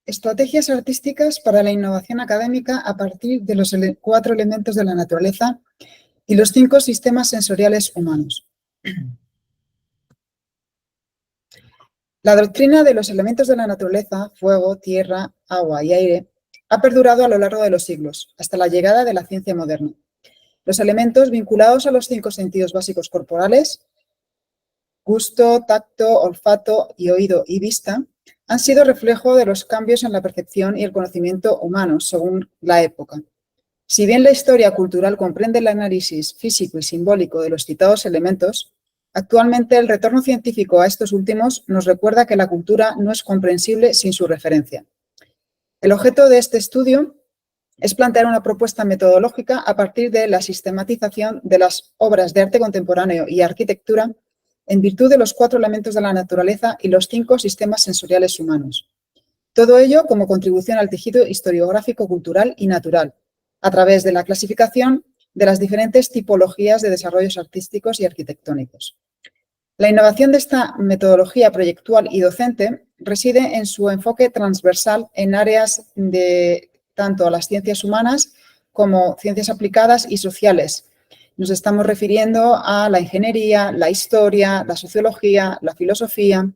Estrategias artísticas para la innovación académica a partir de los 4 elementos de la naturaleza y los 5 sistemas sensoriales humanos. La doctrina de los elementos de la naturaleza, fuego, tierra, agua y aire, ha perdurado a lo largo de los siglos, hasta la llegada de la ciencia moderna. Los elementos vinculados a los 5 sentidos básicos corporales, gusto, tacto, olfato y oído y vista, han sido reflejo de los cambios en la percepción y el conocimiento humanos según la época. Si bien la historia cultural comprende el análisis físico y simbólico de los citados elementos, actualmente el retorno científico a estos últimos nos recuerda que la cultura no es comprensible sin su referencia. El objeto de este estudio es plantear una propuesta metodológica a partir de la sistematización de las obras de arte contemporáneo y arquitectura en virtud de los 4 elementos de la naturaleza y los 5 sistemas sensoriales humanos. Todo ello como contribución al tejido historiográfico, cultural y natural, a través de la clasificación de las diferentes tipologías de desarrollos artísticos y arquitectónicos. La innovación de esta metodología proyectual y docente reside en su enfoque transversal en áreas de tanto las ciencias humanas como ciencias aplicadas y sociales. Nos estamos refiriendo a la ingeniería, la historia, la sociología, la filosofía,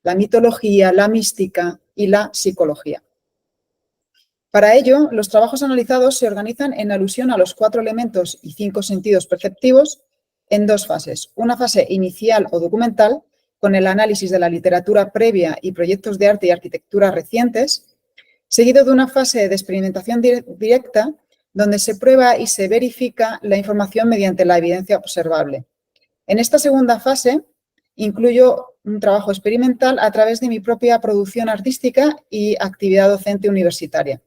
la mitología, la mística y la psicología. Para ello, los trabajos analizados se organizan en alusión a los 4 elementos y 5 sentidos perceptivos en 2 fases. Una fase inicial o documental, con el análisis de la literatura previa y proyectos de arte y arquitectura recientes, seguido de una fase de experimentación directa, donde se prueba y se verifica la información mediante la evidencia observable. En esta segunda fase, incluyo un trabajo experimental a través de mi propia producción artística y actividad docente universitaria.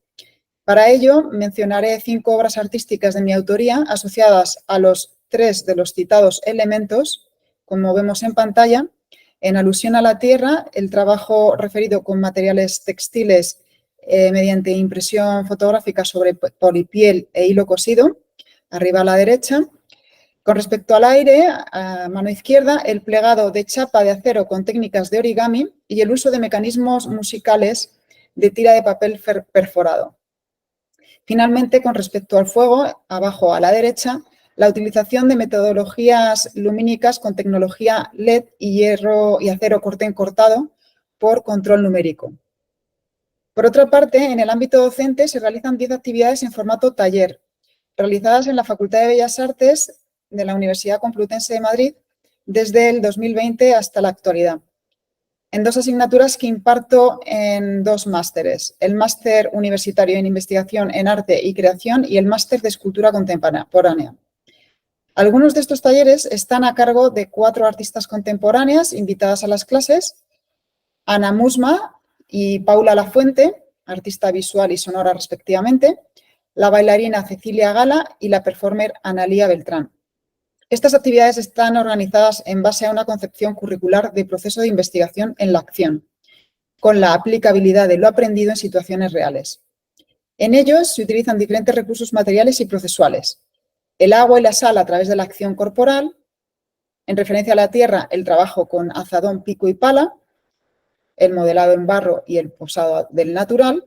Para ello, mencionaré 5 obras artísticas de mi autoría asociadas a los 3 de los citados elementos, como vemos en pantalla. En alusión a la tierra, el trabajo referido con materiales textiles mediante impresión fotográfica sobre polipiel e hilo cosido, arriba a la derecha. Con respecto al aire, a mano izquierda, el plegado de chapa de acero con técnicas de origami y el uso de mecanismos musicales de tira de papel perforado. Finalmente, con respecto al fuego, abajo a la derecha, la utilización de metodologías lumínicas con tecnología LED y hierro y acero corten cortado por control numérico. Por otra parte, en el ámbito docente se realizan 10 actividades en formato taller, realizadas en la Facultad de Bellas Artes de la Universidad Complutense de Madrid desde el 2020 hasta la actualidad, en 2 asignaturas que imparto en 2 másteres, el Máster Universitario en Investigación en Arte y Creación y el Máster de Escultura Contemporánea. Algunos de estos talleres están a cargo de 4 artistas contemporáneas invitadas a las clases: Ana Musma y Paula Lafuente, artista visual y sonora respectivamente, la bailarina Cecilia Gala y la performer Analía Beltrán. Estas actividades están organizadas en base a una concepción curricular de proceso de investigación en la acción, con la aplicabilidad de lo aprendido en situaciones reales. En ellos se utilizan diferentes recursos materiales y procesuales: el agua y la sal a través de la acción corporal, en referencia a la tierra, el trabajo con azadón, pico y pala, el modelado en barro y el posado del natural.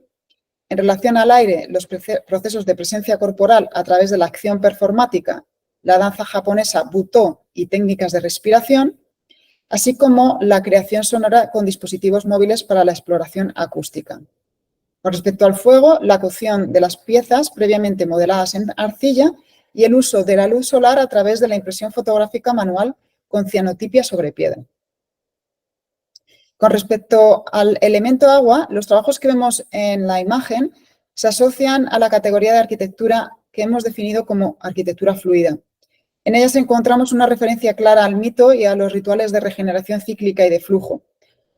En relación al aire, los procesos de presencia corporal a través de la acción performática, la danza japonesa Butō y técnicas de respiración, así como la creación sonora con dispositivos móviles para la exploración acústica. Con respecto al fuego, la cocción de las piezas previamente modeladas en arcilla y el uso de la luz solar a través de la impresión fotográfica manual con cianotipia sobre piedra. Con respecto al elemento agua, los trabajos que vemos en la imagen se asocian a la categoría de arquitectura que hemos definido como arquitectura fluida. En ellas encontramos una referencia clara al mito y a los rituales de regeneración cíclica y de flujo,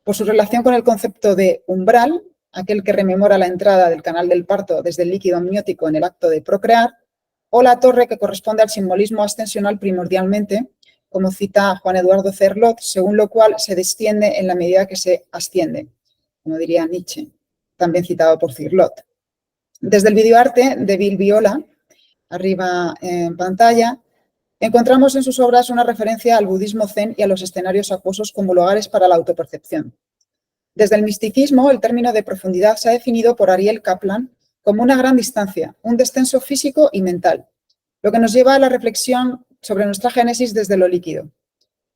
por su relación con el concepto de umbral, aquel que rememora la entrada del canal del parto desde el líquido amniótico en el acto de procrear, o la torre, que corresponde al simbolismo ascensional primordialmente, como cita Juan Eduardo Cerlot, según lo cual se desciende en la medida que se asciende, como diría Nietzsche, también citado por Cirlot. Desde el videoarte de Bill Viola, arriba en pantalla, encontramos en sus obras una referencia al budismo zen y a los escenarios acuosos como lugares para la autopercepción. Desde el misticismo, el término de profundidad se ha definido por Ariel Kaplan como una gran distancia, un descenso físico y mental, lo que nos lleva a la reflexión sobre nuestra génesis desde lo líquido.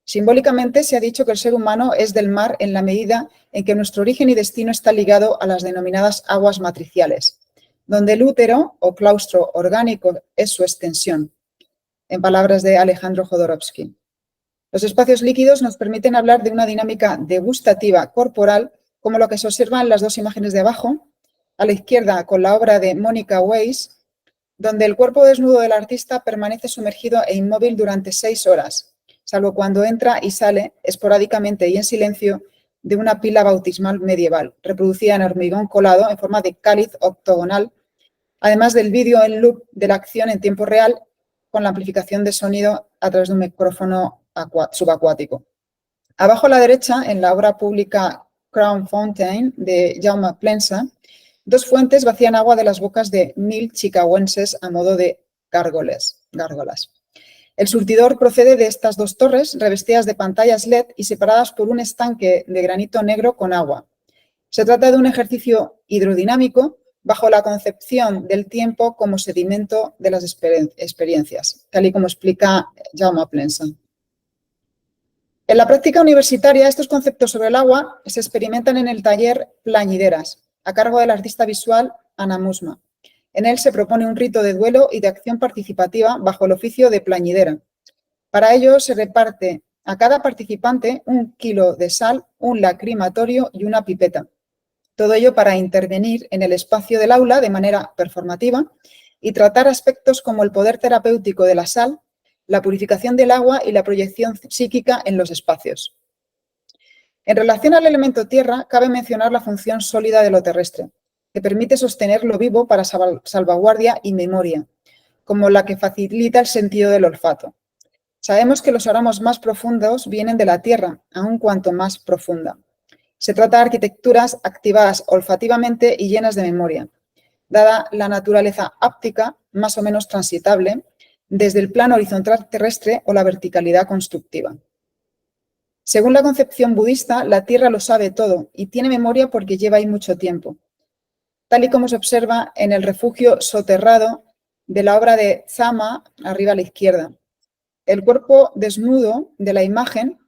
Simbólicamente se ha dicho que el ser humano es del mar en la medida en que nuestro origen y destino está ligado a las denominadas aguas matriciales, donde el útero o claustro orgánico es su extensión, en palabras de Alejandro Jodorowsky. Los espacios líquidos nos permiten hablar de una dinámica degustativa corporal, como lo que se observa en las dos imágenes de abajo, a la izquierda con la obra de Monica Weiss, donde el cuerpo desnudo del artista permanece sumergido e inmóvil durante 6 horas, salvo cuando entra y sale esporádicamente y en silencio de una pila bautismal medieval, reproducida en hormigón colado en forma de cáliz octogonal, además del vídeo en loop de la acción en tiempo real con la amplificación de sonido a través de un micrófono subacuático. Abajo a la derecha, en la obra pública Crown Fountain de Jaume Plensa, 2 fuentes vacían agua de las bocas de 1000 chicahuenses a modo de gárgolas. El surtidor procede de estas 2 torres revestidas de pantallas LED y separadas por un estanque de granito negro con agua. Se trata de un ejercicio hidrodinámico bajo la concepción del tiempo como sedimento de las experiencias, tal y como explica Jaume Plensa. En la práctica universitaria, estos conceptos sobre el agua se experimentan en el taller Plañideras, a cargo del artista visual Ana Musma. En él se propone un rito de duelo y de acción participativa bajo el oficio de plañidera. Para ello se reparte a cada participante 1 kilo de sal, un lacrimatorio y una pipeta. Todo ello para intervenir en el espacio del aula de manera performativa y tratar aspectos como el poder terapéutico de la sal, la purificación del agua y la proyección psíquica en los espacios. En relación al elemento tierra, cabe mencionar la función sólida de lo terrestre, que permite sostener lo vivo para salvaguardia y memoria, como la que facilita el sentido del olfato. Sabemos que los aromas más profundos vienen de la tierra, aun cuanto más profunda. Se trata de arquitecturas activadas olfativamente y llenas de memoria, dada la naturaleza áptica, más o menos transitable, desde el plano horizontal terrestre o la verticalidad constructiva. Según la concepción budista, la tierra lo sabe todo y tiene memoria porque lleva ahí mucho tiempo, tal y como se observa en el refugio soterrado de la obra de Zama, arriba a la izquierda. El cuerpo desnudo de la imagen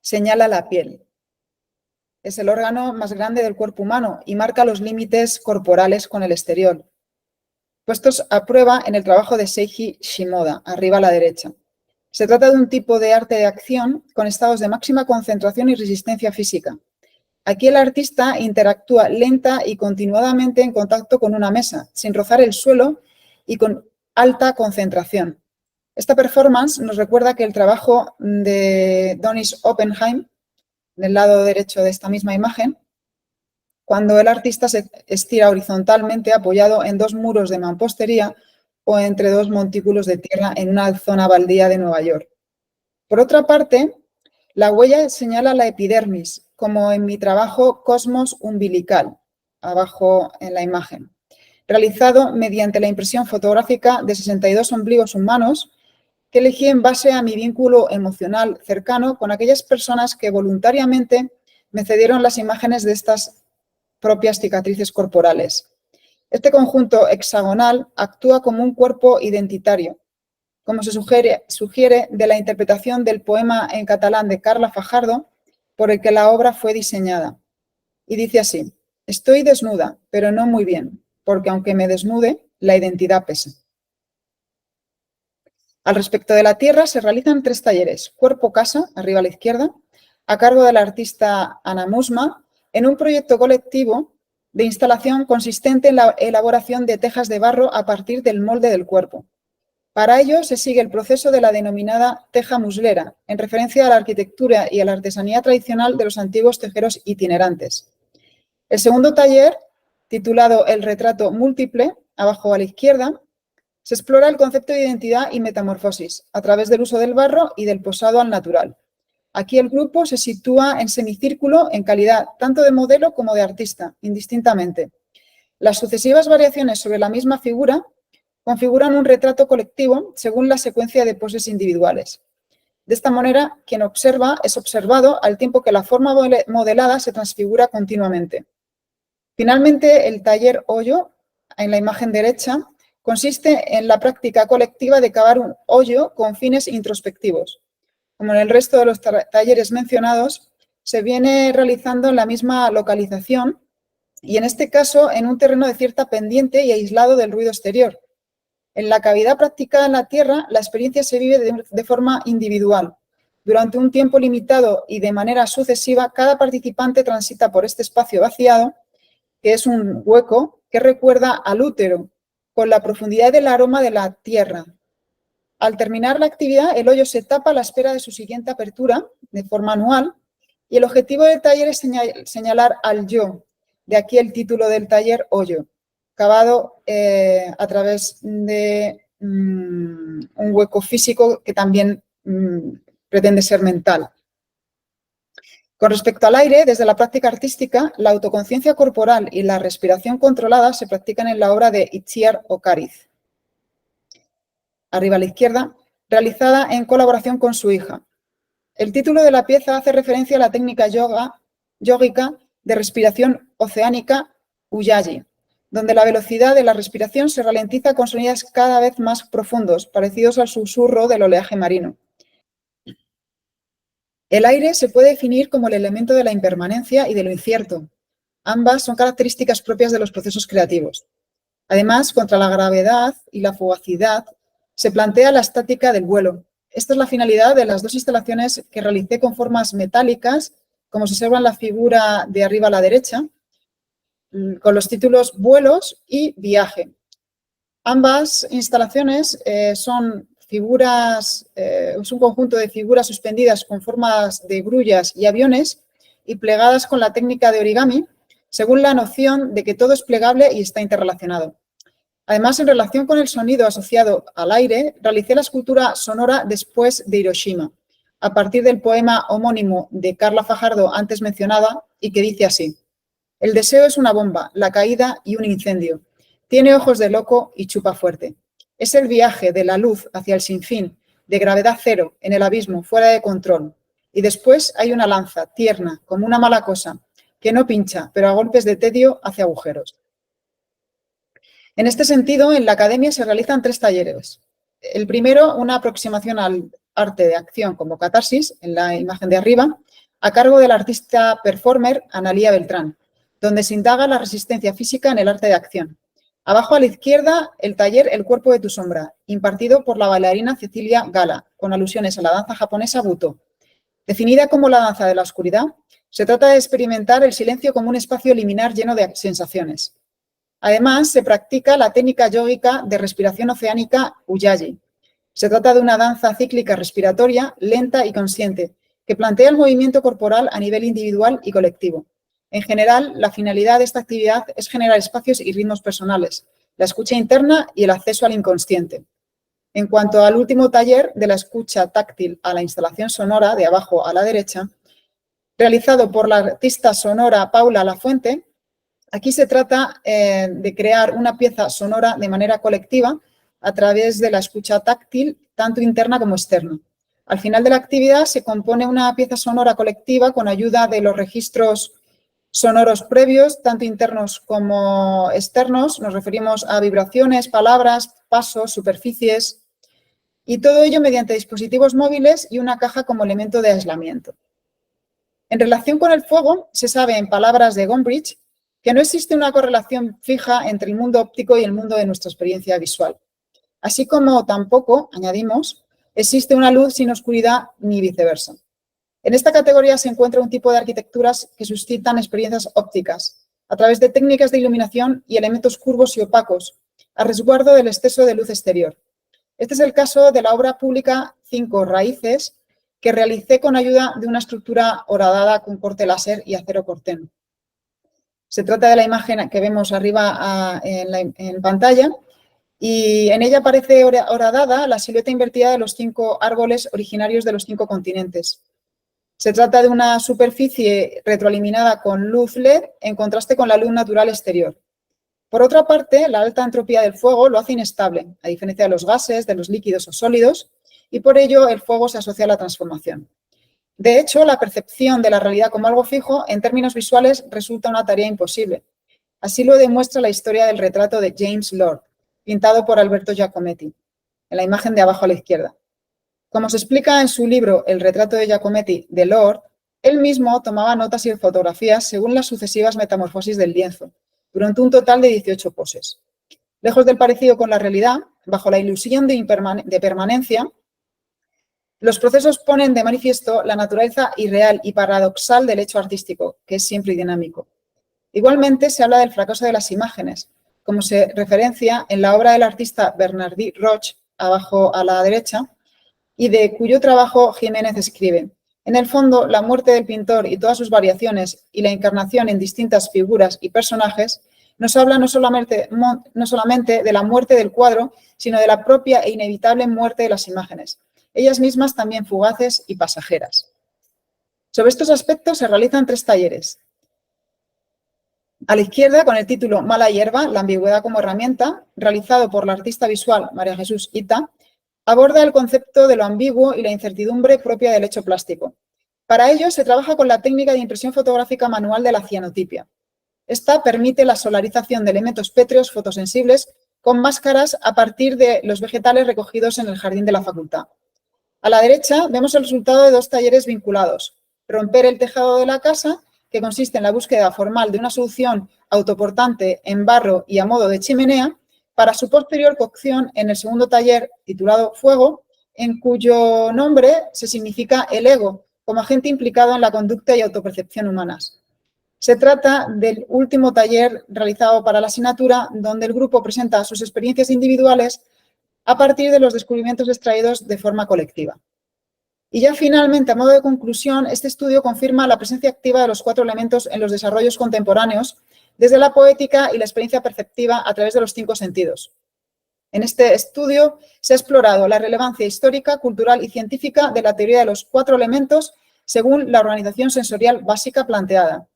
señala la piel. Es el órgano más grande del cuerpo humano y marca los límites corporales con el exterior, puestos a prueba en el trabajo de Seiji Shimoda, arriba a la derecha. Se trata de un tipo de arte de acción con estados de máxima concentración y resistencia física. Aquí el artista interactúa lenta y continuadamente en contacto con una mesa, sin rozar el suelo y con alta concentración. Esta performance nos recuerda que el trabajo de Donis Oppenheim, del lado derecho de esta misma imagen, cuando el artista se estira horizontalmente apoyado en 2 muros de mampostería o entre 2 montículos de tierra en una zona baldía de Nueva York. Por otra parte, la huella señala la epidermis, como en mi trabajo Cosmos umbilical, abajo en la imagen, realizado mediante la impresión fotográfica de 62 ombligos humanos que elegí en base a mi vínculo emocional cercano con aquellas personas que voluntariamente me cedieron las imágenes de estas propias cicatrices corporales. Este conjunto hexagonal actúa como un cuerpo identitario, como se sugiere de la interpretación del poema en catalán de Carla Fajardo, por el que la obra fue diseñada. Y dice así: estoy desnuda, pero no muy bien, porque aunque me desnude, la identidad pesa. Al respecto de la tierra se realizan 3 talleres: cuerpo-casa, arriba a la izquierda, a cargo de la artista Ana Musma, en un proyecto colectivo de instalación consistente en la elaboración de tejas de barro a partir del molde del cuerpo. Para ello se sigue el proceso de la denominada teja muslera, en referencia a la arquitectura y a la artesanía tradicional de los antiguos tejeros itinerantes. El segundo taller, titulado El retrato múltiple, abajo a la izquierda, se explora el concepto de identidad y metamorfosis a través del uso del barro y del posado al natural. Aquí el grupo se sitúa en semicírculo en calidad tanto de modelo como de artista, indistintamente. Las sucesivas variaciones sobre la misma figura configuran un retrato colectivo según la secuencia de poses individuales. De esta manera, quien observa es observado al tiempo que la forma modelada se transfigura continuamente. Finalmente, el taller hoyo, en la imagen derecha, consiste en la práctica colectiva de cavar un hoyo con fines introspectivos. Como en el resto de los talleres mencionados, se viene realizando en la misma localización y, en este caso, en un terreno de cierta pendiente y aislado del ruido exterior. En la cavidad practicada en la tierra, la experiencia se vive de forma individual. Durante un tiempo limitado y de manera sucesiva, cada participante transita por este espacio vaciado, que es un hueco que recuerda al útero, con la profundidad del aroma de la tierra. Al terminar la actividad, el hoyo se tapa a la espera de su siguiente apertura, de forma anual, y el objetivo del taller es señalar al yo, de aquí el título del taller, hoyo, cavado a través de un hueco físico que también pretende ser mental. Con respecto al aire, desde la práctica artística, la autoconciencia corporal y la respiración controlada se practican en la obra de Itziar Ocariz, arriba a la izquierda, realizada en colaboración con su hija. El título de la pieza hace referencia a la técnica yógica de respiración oceánica Ujjayi, donde la velocidad de la respiración se ralentiza con sonidos cada vez más profundos, parecidos al susurro del oleaje marino. El aire se puede definir como el elemento de la impermanencia y de lo incierto. Ambas son características propias de los procesos creativos. Además, contra la gravedad y la fugacidad, se plantea la estática del vuelo. Esta es la finalidad de las dos instalaciones que realicé con formas metálicas, como se observa en la figura de arriba a la derecha, con los títulos Vuelos y Viaje. Ambas instalaciones son figuras, es un conjunto de figuras suspendidas con formas de grullas y aviones y plegadas con la técnica de origami, según la noción de que todo es plegable y está interrelacionado. Además, en relación con el sonido asociado al aire, realicé la escultura sonora Después de Hiroshima, a partir del poema homónimo de Carla Fajardo antes mencionada y que dice así: el deseo es una bomba, la caída y un incendio. Tiene ojos de loco y chupa fuerte. Es el viaje de la luz hacia el sinfín, de gravedad cero, en el abismo, fuera de control. Y después hay una lanza, tierna, como una mala cosa, que no pincha, pero a golpes de tedio hace agujeros. En este sentido, en la academia se realizan 3 talleres. El primero, una aproximación al arte de acción como catarsis, en la imagen de arriba, a cargo del artista performer Analía Beltrán, donde se indaga la resistencia física en el arte de acción. Abajo a la izquierda, el taller El cuerpo de tu sombra, impartido por la bailarina Cecilia Gala, con alusiones a la danza japonesa Buto. Definida como la danza de la oscuridad, se trata de experimentar el silencio como un espacio liminar lleno de sensaciones. Además, se practica la técnica yógica de respiración oceánica Ujjayi. Se trata de una danza cíclica respiratoria, lenta y consciente, que plantea el movimiento corporal a nivel individual y colectivo. En general, la finalidad de esta actividad es generar espacios y ritmos personales, la escucha interna y el acceso al inconsciente. En cuanto al último taller, de la escucha táctil a la instalación sonora, de abajo a la derecha, realizado por la artista sonora Paula Lafuente, aquí se trata de crear una pieza sonora de manera colectiva a través de la escucha táctil, tanto interna como externa. Al final de la actividad se compone una pieza sonora colectiva con ayuda de los registros sonoros previos, tanto internos como externos. Nos referimos a vibraciones, palabras, pasos, superficies, y todo ello mediante dispositivos móviles y una caja como elemento de aislamiento. En relación con el fuego, se sabe, en palabras de Gombrich, que no existe una correlación fija entre el mundo óptico y el mundo de nuestra experiencia visual. Así como tampoco, añadimos, existe una luz sin oscuridad ni viceversa. En esta categoría se encuentra un tipo de arquitecturas que suscitan experiencias ópticas a través de técnicas de iluminación y elementos curvos y opacos, a resguardo del exceso de luz exterior. Este es el caso de la obra pública 5 Raíces, que realicé con ayuda de una estructura horadada con corte láser y acero corteno. Se trata de la imagen que vemos arriba en pantalla y en ella aparece horadada la silueta invertida de los 5 árboles originarios de los 5 continentes. Se trata de una superficie retroiluminada con luz LED en contraste con la luz natural exterior. Por otra parte, la alta entropía del fuego lo hace inestable, a diferencia de los gases, de los líquidos o sólidos, y por ello el fuego se asocia a la transformación. De hecho, la percepción de la realidad como algo fijo, en términos visuales, resulta una tarea imposible. Así lo demuestra la historia del retrato de James Lord, pintado por Alberto Giacometti, en la imagen de abajo a la izquierda. Como se explica en su libro El retrato de Giacometti de Lord, él mismo tomaba notas y fotografías según las sucesivas metamorfosis del lienzo, durante un total de 18 poses. Lejos del parecido con la realidad, bajo la ilusión de permanencia, los procesos ponen de manifiesto la naturaleza irreal y paradoxal del hecho artístico, que es siempre dinámico. Igualmente, se habla del fracaso de las imágenes, como se referencia en la obra del artista Bernardí Roig, abajo a la derecha, y de cuyo trabajo Jiménez escribe: en el fondo, la muerte del pintor y todas sus variaciones y la encarnación en distintas figuras y personajes nos habla no solamente de la muerte del cuadro, sino de la propia e inevitable muerte de las imágenes, ellas mismas también fugaces y pasajeras. Sobre estos aspectos se realizan 3 talleres. A la izquierda, con el título Mala hierba, la ambigüedad como herramienta, realizado por la artista visual María Jesús Ita, aborda el concepto de lo ambiguo y la incertidumbre propia del hecho plástico. Para ello, se trabaja con la técnica de impresión fotográfica manual de la cianotipia. Esta permite la solarización de elementos pétreos fotosensibles con máscaras a partir de los vegetales recogidos en el jardín de la facultad. A la derecha vemos el resultado de 2 talleres vinculados: romper el tejado de la casa, que consiste en la búsqueda formal de una solución autoportante en barro y a modo de chimenea, para su posterior cocción en el segundo taller, titulado Fuego, en cuyo nombre se significa el ego, como agente implicado en la conducta y autopercepción humanas. Se trata del último taller realizado para la asignatura, donde el grupo presenta sus experiencias individuales a partir de los descubrimientos extraídos de forma colectiva. Y ya finalmente, a modo de conclusión, este estudio confirma la presencia activa de los 4 elementos en los desarrollos contemporáneos, desde la poética y la experiencia perceptiva a través de los 5 sentidos. En este estudio se ha explorado la relevancia histórica, cultural y científica de la teoría de los 4 elementos según la organización sensorial básica planteada.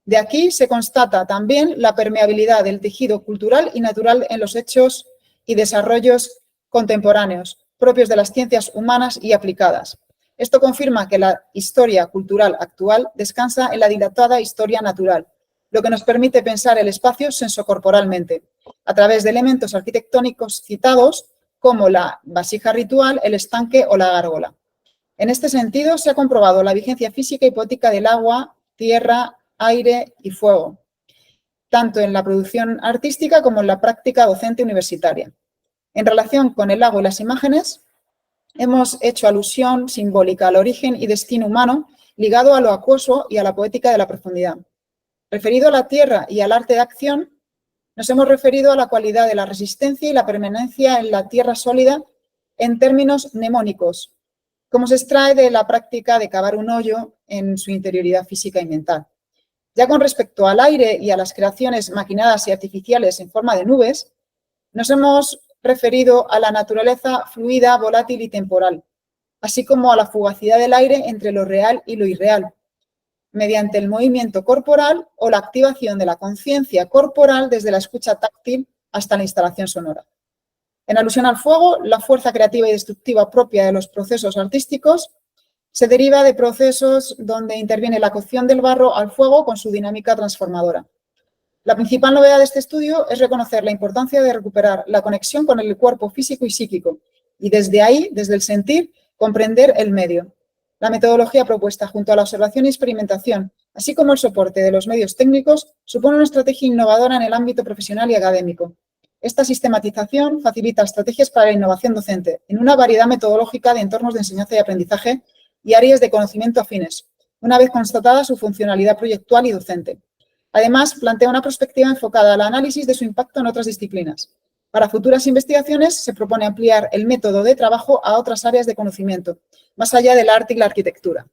De aquí se constata también la permeabilidad del tejido cultural y natural en los hechos y desarrollos contemporáneos, propios de las ciencias humanas y aplicadas. Esto confirma que la historia cultural actual descansa en la dilatada historia natural, lo que nos permite pensar el espacio sensocorporalmente, a través de elementos arquitectónicos citados como la vasija ritual, el estanque o la gárgola. En este sentido, se ha comprobado la vigencia física y poética del agua, tierra, aire y fuego, tanto en la producción artística como en la práctica docente universitaria. En relación con el lago y las imágenes, hemos hecho alusión simbólica al origen y destino humano ligado a lo acuoso y a la poética de la profundidad. Referido a la tierra y al arte de acción, nos hemos referido a la cualidad de la resistencia y la permanencia en la tierra sólida en términos mnemónicos, como se extrae de la práctica de cavar un hoyo en su interioridad física y mental. Ya con respecto al aire y a las creaciones maquinadas y artificiales en forma de nubes, nos hemos referido a la naturaleza fluida, volátil y temporal, así como a la fugacidad del aire entre lo real y lo irreal, mediante el movimiento corporal o la activación de la conciencia corporal desde la escucha táctil hasta la instalación sonora. En alusión al fuego, la fuerza creativa y destructiva propia de los procesos artísticos se deriva de procesos donde interviene la cocción del barro al fuego con su dinámica transformadora. La principal novedad de este estudio es reconocer la importancia de recuperar la conexión con el cuerpo físico y psíquico y desde ahí, desde el sentir, comprender el medio. La metodología propuesta junto a la observación y experimentación, así como el soporte de los medios técnicos, supone una estrategia innovadora en el ámbito profesional y académico. Esta sistematización facilita estrategias para la innovación docente en una variedad metodológica de entornos de enseñanza y aprendizaje y áreas de conocimiento afines, una vez constatada su funcionalidad proyectual y docente. Además, plantea una perspectiva enfocada al análisis de su impacto en otras disciplinas. Para futuras investigaciones, se propone ampliar el método de trabajo a otras áreas de conocimiento, más allá del arte y la arquitectura.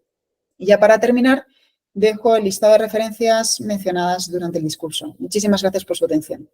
Y ya para terminar, dejo el listado de referencias mencionadas durante el discurso. Muchísimas gracias por su atención.